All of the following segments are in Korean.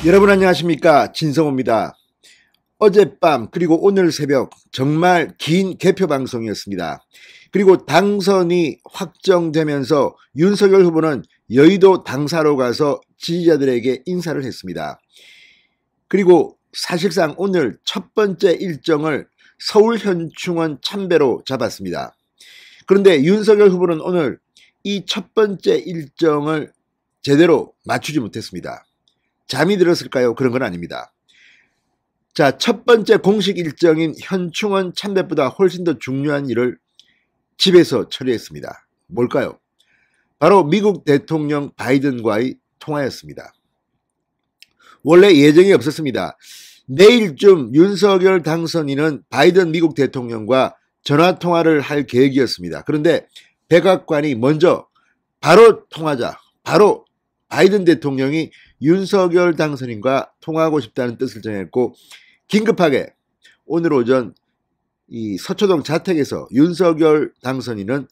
여러분 안녕하십니까, 진성호입니다. 어젯밤 그리고 오늘 새벽 정말 긴 개표 방송이었습니다. 그리고 당선이 확정되면서 윤석열 후보는 여의도 당사로 가서 지지자들에게 인사를 했습니다. 그리고 사실상 오늘 첫 번째 일정을 서울 현충원 참배로 잡았습니다. 그런데 윤석열 후보는 오늘 이 첫 번째 일정을 제대로 맞추지 못했습니다. 잠이 들었을까요? 그런 건 아닙니다. 자, 첫 번째 공식 일정인 현충원 참배보다 훨씬 더 중요한 일을 집에서 처리했습니다. 뭘까요? 바로 미국 대통령 바이든과의 통화였습니다. 원래 예정이 없었습니다. 내일쯤 윤석열 당선인은 바이든 미국 대통령과 전화통화를 할 계획이었습니다. 그런데 백악관이 먼저 바로 통하자, 바로 바이든 대통령이 윤석열 당선인과 통화하고 싶다는 뜻을 정했고, 긴급하게 오늘 오전 이 서초동 자택에서 윤석열 당선인은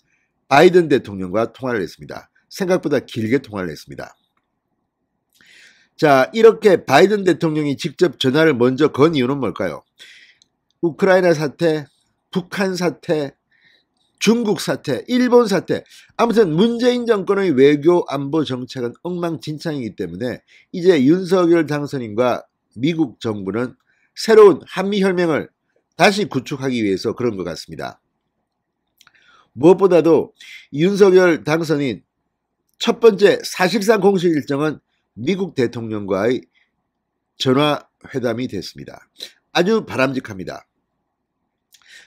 바이든 대통령과 통화를 했습니다. 생각보다 길게 통화를 했습니다. 자, 이렇게 바이든 대통령이 직접 전화를 먼저 건 이유는 뭘까요? 우크라이나 사태, 북한 사태, 중국 사태, 일본 사태, 아무튼 문재인 정권의 외교 안보 정책은 엉망진창이기 때문에 이제 윤석열 당선인과 미국 정부는 새로운 한미혈맹을 다시 구축하기 위해서 그런 것 같습니다. 무엇보다도 윤석열 당선인 첫 번째 사실상 공식 일정은 미국 대통령과의 전화회담이 됐습니다. 아주 바람직합니다.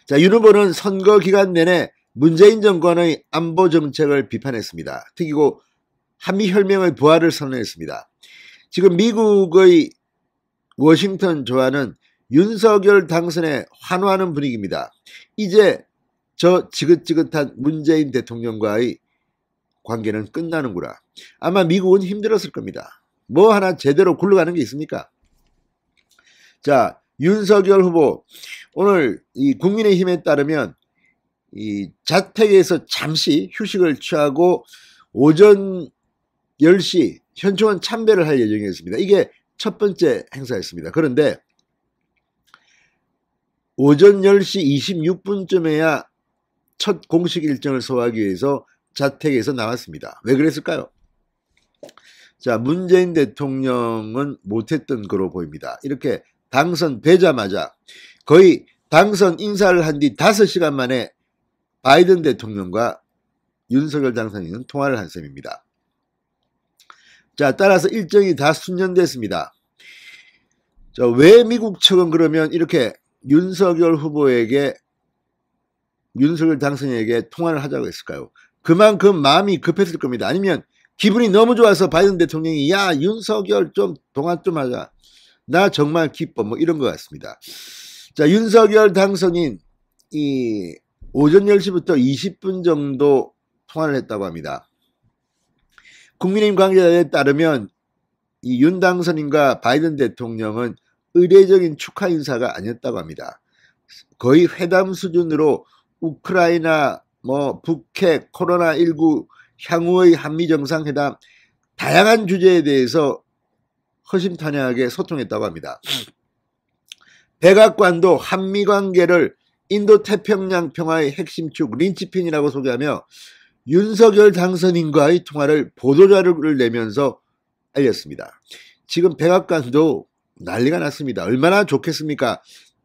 자, 윤 후보는 선거 기간 내내 문재인 정권의 안보 정책을 비판했습니다. 특히고 한미혈맹의 부활을 선언했습니다. 지금 미국의 워싱턴 조화는 윤석열 당선에 환호하는 분위기입니다. 이제 저 지긋지긋한 문재인 대통령과의 관계는 끝나는구나. 아마 미국은 힘들었을 겁니다. 뭐 하나 제대로 굴러가는 게 있습니까? 자, 윤석열 후보 오늘 이 국민의힘에 따르면 이 자택에서 잠시 휴식을 취하고 오전 10시 현충원 참배를 할 예정이었습니다. 이게 첫 번째 행사였습니다. 그런데 오전 10시 26분쯤에야 첫 공식 일정을 소화하기 위해서 자택에서 나왔습니다. 왜 그랬을까요? 자, 문재인 대통령은 못했던 거로 보입니다. 이렇게 당선되자마자 거의 당선 인사를 한 뒤 5시간 만에 바이든 대통령과 윤석열 당선인은 통화를 한 셈입니다. 자, 따라서 일정이 다 순년됐습니다. 자, 왜 미국 측은 그러면 이렇게 윤석열 후보에게, 윤석열 당선인에게 통화를 하자고 했을까요? 그만큼 마음이 급했을 겁니다. 아니면 기분이 너무 좋아서 바이든 대통령이 야, 윤석열 좀 통화 좀 하자. 나 정말 기뻐. 뭐 이런 것 같습니다. 자, 윤석열 당선인 이 오전 10시부터 20분 정도 통화를 했다고 합니다. 국민의힘 관계자에 따르면 이 윤 당선인과 바이든 대통령은 의례적인 축하 인사가 아니었다고 합니다. 거의 회담 수준으로 우크라이나, 북핵, 코로나19, 향후의 한미정상회담, 다양한 주제에 대해서 허심탄회하게 소통했다고 합니다. 백악관도 한미관계를 인도태평양 평화의 핵심축 린치핀이라고 소개하며 윤석열 당선인과의 통화를 보도자료를 내면서 알렸습니다. 지금 백악관도 난리가 났습니다. 얼마나 좋겠습니까?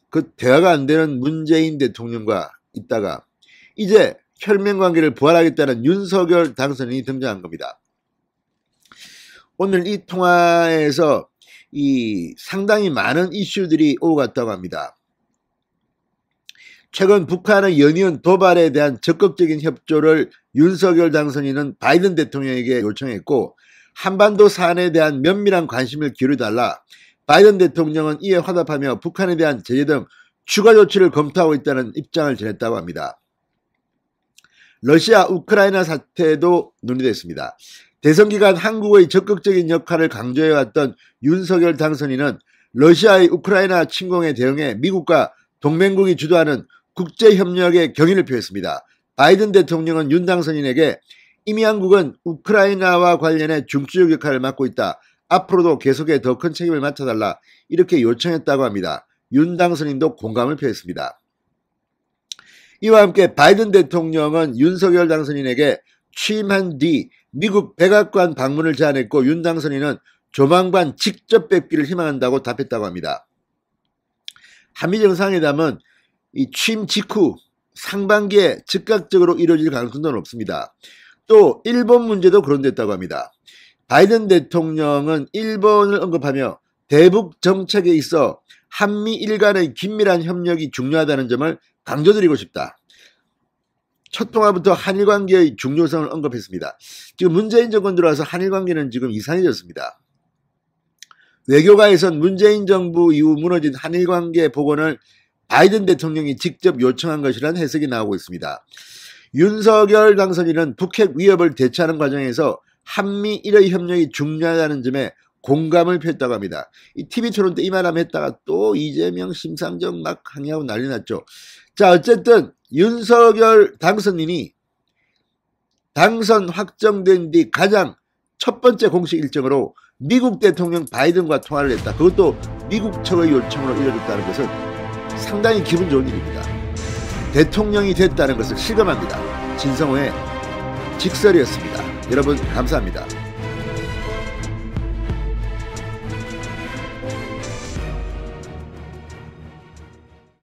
그 대화가 안 되는 문재인 대통령과 있다가 이제 혈맹관계를 부활하겠다는 윤석열 당선인이 등장한 겁니다. 오늘 이 통화에서 이 상당히 많은 이슈들이 오고 갔다고 합니다. 최근 북한의 연이은 도발에 대한 적극적인 협조를 윤석열 당선인은 바이든 대통령에게 요청했고, 한반도 사안에 대한 면밀한 관심을 기울여달라. 바이든 대통령은 이에 화답하며 북한에 대한 제재 등 추가 조치를 검토하고 있다는 입장을 전했다고 합니다. 러시아 우크라이나 사태도 논의됐습니다. 대선 기간 한국의 적극적인 역할을 강조해왔던 윤석열 당선인은 러시아의 우크라이나 침공에 대응해 미국과 동맹국이 주도하는 국제협력에 경의를 표했습니다. 바이든 대통령은 윤 당선인에게 이미 한국은 우크라이나와 관련해 중추적 역할을 맡고 있다. 앞으로도 계속해 더 큰 책임을 맡아달라 이렇게 요청했다고 합니다. 윤 당선인도 공감을 표했습니다. 이와 함께 바이든 대통령은 윤석열 당선인에게 취임한 뒤 미국 백악관 방문을 제안했고 윤 당선인은 조만간 직접 뵙기를 희망한다고 답했다고 합니다. 한미 정상회담은 이 취임 직후 상반기에 즉각적으로 이루어질 가능성도 높습니다. 또 일본 문제도 거론됐다고 합니다. 바이든 대통령은 일본을 언급하며 대북 정책에 있어 한미일 간의 긴밀한 협력이 중요하다는 점을 강조드리고 싶다. 첫 통화부터 한일 관계의 중요성을 언급했습니다. 지금 문재인 정권 들어와서 한일 관계는 지금 이상해졌습니다. 외교가에선 문재인 정부 이후 무너진 한일 관계 복원을 바이든 대통령이 직접 요청한 것이라는 해석이 나오고 있습니다. 윤석열 당선인은 북핵 위협을 대처하는 과정에서 한미일의 협력이 중요하다는 점에 공감을 표했다고 합니다. 이 TV 토론 때 이 말 하면 했다가 또 이재명 심상정 막 항의하고 난리 났죠. 자, 어쨌든 윤석열 당선인이 당선 확정된 뒤 가장 첫 번째 공식 일정으로 미국 대통령 바이든과 통화를 했다. 그것도 미국 측의 요청으로 이뤄졌다는 것은 상당히 기분 좋은 일입니다. 대통령이 됐다는 것을 실감합니다. 진성호의 직설이었습니다. 여러분 감사합니다.